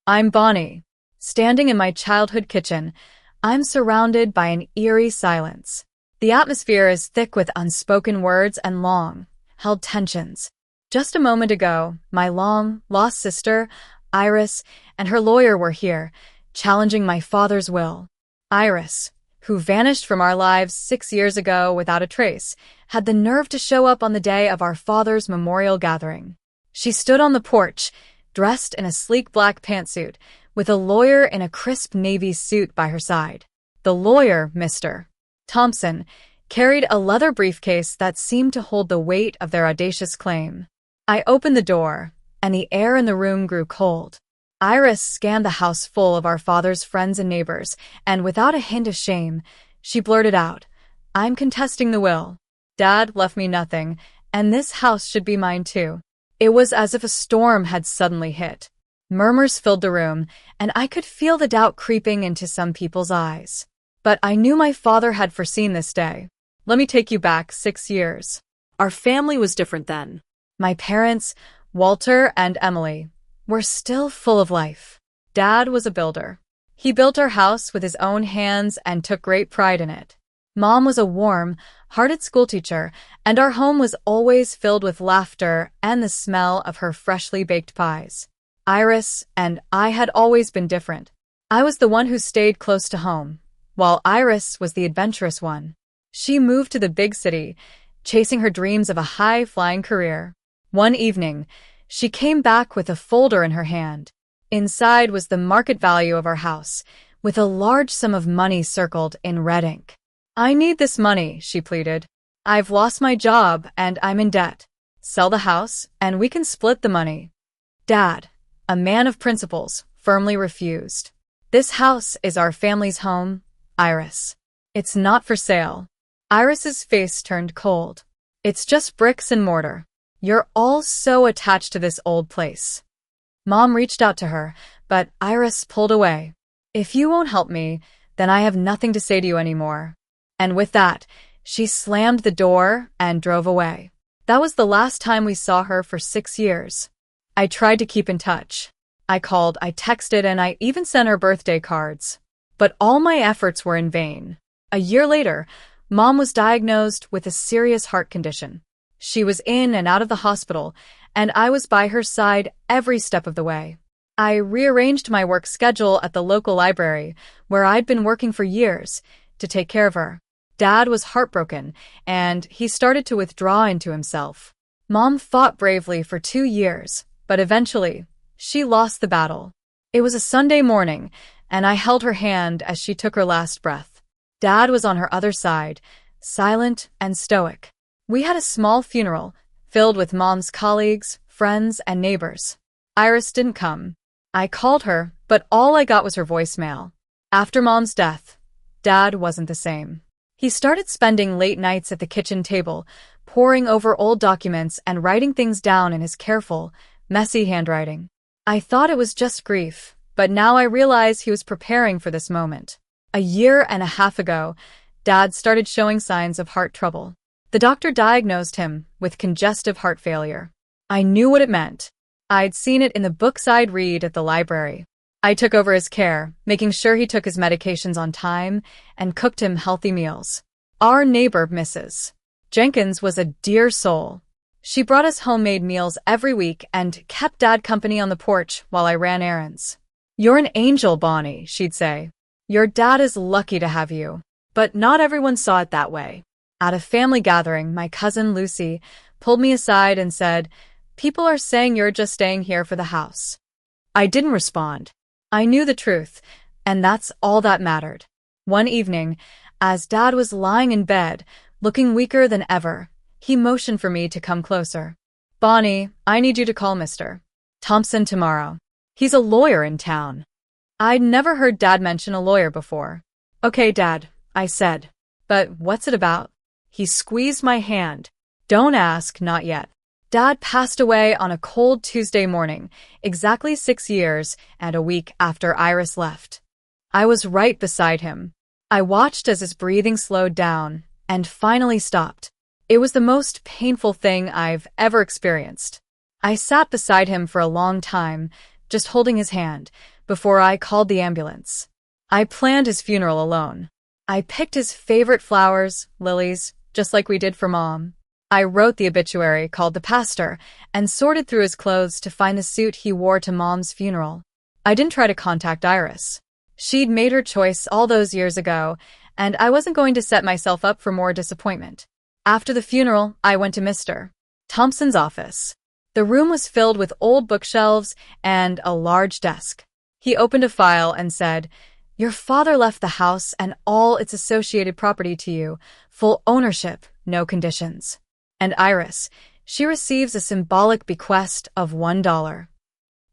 I'm Bonnie. Standing in my childhood kitchen, I'm surrounded by an eerie silence. The atmosphere is thick with unspoken words and long-held tensions. Just a moment ago, my long-lost sister, Iris, and her lawyer were here, challenging my father's will. Iris, who vanished from our lives 6 years ago without a trace, had the nerve to show up on the day of our father's memorial gathering. She stood on the porch, dressed in a sleek black pantsuit, with a lawyer in a crisp navy suit by her side. The lawyer, Mr. Thompson, carried a leather briefcase that seemed to hold the weight of their audacious claim. I opened the door, and the air in the room grew cold. Iris scanned the house full of our father's friends and neighbors, and without a hint of shame, she blurted out, "I'm contesting the will. Dad left me nothing, and this house should be mine too." It was as if a storm had suddenly hit. Murmurs filled the room, and I could feel the doubt creeping into some people's eyes. But I knew my father had foreseen this day. Let me take you back 6 years. Our family was different then. My parents, Walter and Emily, were still full of life. Dad was a builder. He built our house with his own hands and took great pride in it. Mom was a warm-hearted schoolteacher, and our home was always filled with laughter and the smell of her freshly baked pies. Iris and I had always been different. I was the one who stayed close to home, while Iris was the adventurous one. She moved to the big city, chasing her dreams of a high-flying career. One evening, she came back with a folder in her hand. Inside was the market value of our house, with a large sum of money circled in red ink. "I need this money," she pleaded. "I've lost my job and I'm in debt. Sell the house and we can split the money." Dad, a man of principles, firmly refused. "This house is our family's home, Iris. It's not for sale." Iris's face turned cold. "It's just bricks and mortar. You're all so attached to this old place." Mom reached out to her, but Iris pulled away. "If you won't help me, then I have nothing to say to you anymore." And with that, she slammed the door and drove away. That was the last time we saw her for 6 years. I tried to keep in touch. I called, I texted, and I even sent her birthday cards. But all my efforts were in vain. A year later, Mom was diagnosed with a serious heart condition. She was in and out of the hospital, and I was by her side every step of the way. I rearranged my work schedule at the local library, where I'd been working for years, to take care of her. Dad was heartbroken, and he started to withdraw into himself. Mom fought bravely for 2 years, but eventually, she lost the battle. It was a Sunday morning, and I held her hand as she took her last breath. Dad was on her other side, silent and stoic. We had a small funeral, filled with Mom's colleagues, friends, and neighbors. Iris didn't come. I called her, but all I got was her voicemail. After Mom's death, Dad wasn't the same. He started spending late nights at the kitchen table, poring over old documents and writing things down in his careful, messy handwriting. I thought it was just grief, but now I realize he was preparing for this moment. A year and a half ago, Dad started showing signs of heart trouble. The doctor diagnosed him with congestive heart failure. I knew what it meant. I'd seen it in the books I'd read at the library. I took over his care, making sure he took his medications on time and cooked him healthy meals. Our neighbor, Mrs. Jenkins, was a dear soul. She brought us homemade meals every week and kept Dad company on the porch while I ran errands. "You're an angel, Bonnie," she'd say. "Your dad is lucky to have you." But not everyone saw it that way. At a family gathering, my cousin Lucy pulled me aside and said, "People are saying you're just staying here for the house." I didn't respond. I knew the truth, and that's all that mattered. One evening, as Dad was lying in bed, looking weaker than ever, he motioned for me to come closer. "Bonnie, I need you to call Mr. Thompson tomorrow. He's a lawyer in town." I'd never heard Dad mention a lawyer before. "Okay, Dad," I said. "But what's it about?" He squeezed my hand. "Don't ask, not yet." Dad passed away on a cold Tuesday morning, exactly 6 years and a week after Iris left. I was right beside him. I watched as his breathing slowed down and finally stopped. It was the most painful thing I've ever experienced. I sat beside him for a long time, just holding his hand, before I called the ambulance. I planned his funeral alone. I picked his favorite flowers, lilies, just like we did for Mom. I wrote the obituary, called the pastor, and sorted through his clothes to find the suit he wore to Mom's funeral. I didn't try to contact Iris. She'd made her choice all those years ago, and I wasn't going to set myself up for more disappointment. After the funeral, I went to Mr. Thompson's office. The room was filled with old bookshelves and a large desk. He opened a file and said, "Your father left the house and all its associated property to you, full ownership, no conditions. And Iris, she receives a symbolic bequest of $1.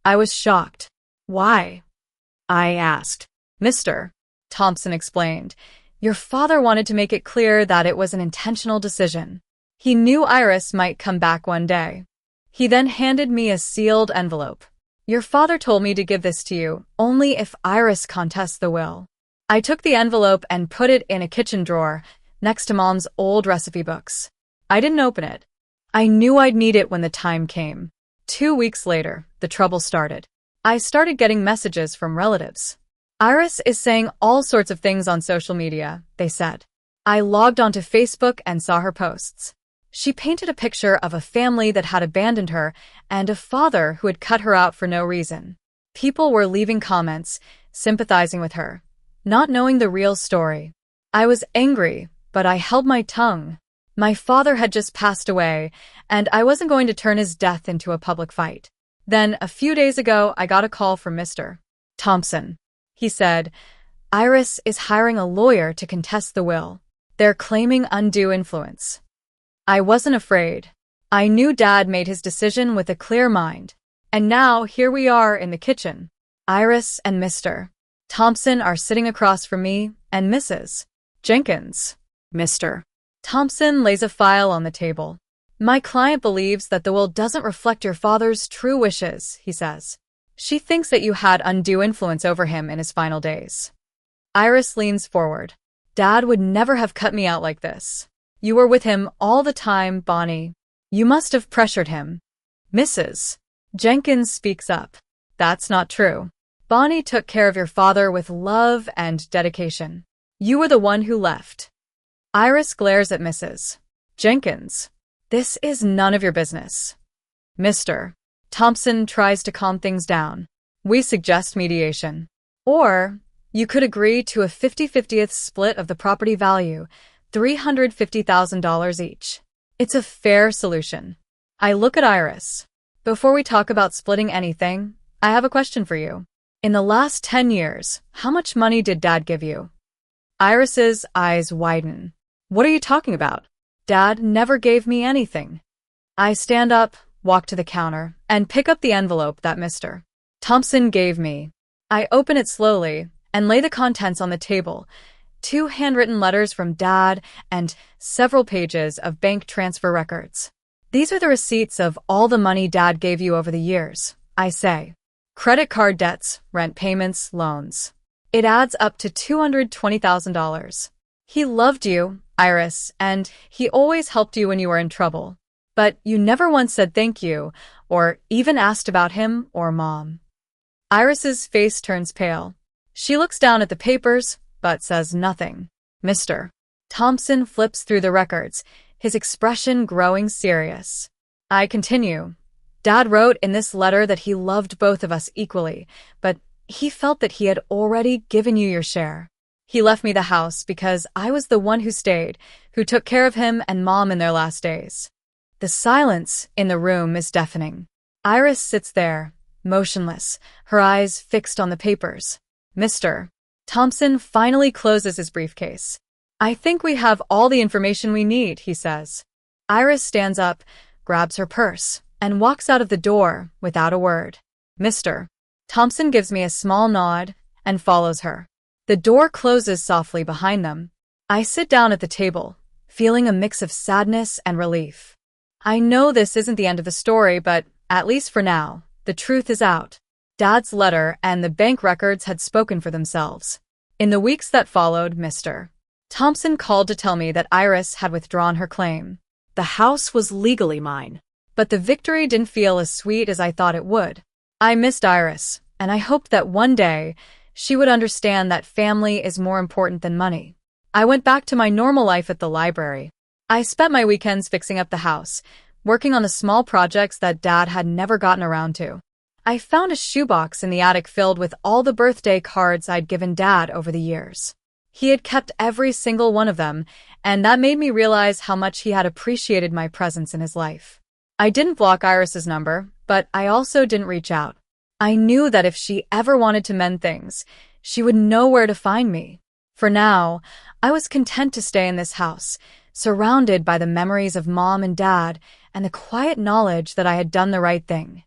I was shocked. "Why?" I asked. "Mr. Thompson explained, "Your father wanted to make it clear that it was an intentional decision. He knew Iris might come back one day." He then handed me a sealed envelope. "Your father told me to give this to you only if Iris contests the will." I took the envelope and put it in a kitchen drawer next to Mom's old recipe books. I didn't open it. I knew I'd need it when the time came. 2 weeks later, the trouble started. I started getting messages from relatives. "Iris is saying all sorts of things on social media," they said. I logged onto Facebook and saw her posts. She painted a picture of a family that had abandoned her and a father who had cut her out for no reason. People were leaving comments, sympathizing with her, not knowing the real story. I was angry, but I held my tongue. My father had just passed away, and I wasn't going to turn his death into a public fight. Then, a few days ago, I got a call from Mr. Thompson. He said, "Iris is hiring a lawyer to contest the will. They're claiming undue influence." I wasn't afraid. I knew Dad made his decision with a clear mind. And now, here we are in the kitchen. Iris and Mr. Thompson are sitting across from me, and Mrs. Jenkins. Mr. Thompson lays a file on the table. "My client believes that the will doesn't reflect your father's true wishes," he says. "She thinks that you had undue influence over him in his final days." Iris leans forward. "Dad would never have cut me out like this. You were with him all the time, Bonnie. You must have pressured him." Mrs. Jenkins speaks up. "That's not true. Bonnie took care of your father with love and dedication. You were the one who left." Iris glares at Mrs. Jenkins. "This is none of your business." Mr. Thompson tries to calm things down. "We suggest mediation. Or, you could agree to a 50-50th split of the property value, $350,000 each. It's a fair solution." I look at Iris. "Before we talk about splitting anything, I have a question for you. In the last 10 years, how much money did Dad give you?" Iris's eyes widen. "What are you talking about? Dad never gave me anything." I stand up, walk to the counter, and pick up the envelope that Mr. Thompson gave me. I open it slowly and lay the contents on the table. 2 handwritten letters from Dad and several pages of bank transfer records. "These are the receipts of all the money Dad gave you over the years," I say. "Credit card debts, rent payments, loans. It adds up to $220,000. He loved you, Iris, and he always helped you when you were in trouble. But you never once said thank you, or even asked about him or Mom." Iris's face turns pale. She looks down at the papers, but says nothing. Mr. Thompson flips through the records, his expression growing serious. I continue. "Dad wrote in this letter that he loved both of us equally, but he felt that he had already given you your share. He left me the house because I was the one who stayed, who took care of him and Mom in their last days." The silence in the room is deafening. Iris sits there, motionless, her eyes fixed on the papers. Mr. Thompson finally closes his briefcase. "I think we have all the information we need," he says. Iris stands up, grabs her purse, and walks out of the door without a word. Mr. Thompson gives me a small nod and follows her. The door closes softly behind them. I sit down at the table, feeling a mix of sadness and relief. I know this isn't the end of the story, but at least for now, the truth is out. Dad's letter and the bank records had spoken for themselves. In the weeks that followed, Mr. Thompson called to tell me that Iris had withdrawn her claim. The house was legally mine. But the victory didn't feel as sweet as I thought it would. I missed Iris, and I hoped that one day she would understand that family is more important than money. I went back to my normal life at the library. I spent my weekends fixing up the house, working on the small projects that Dad had never gotten around to. I found a shoebox in the attic filled with all the birthday cards I'd given Dad over the years. He had kept every single one of them, and that made me realize how much he had appreciated my presence in his life. I didn't block Iris's number, but I also didn't reach out. I knew that if she ever wanted to mend things, she would know where to find me. For now, I was content to stay in this house, surrounded by the memories of Mom and Dad and the quiet knowledge that I had done the right thing.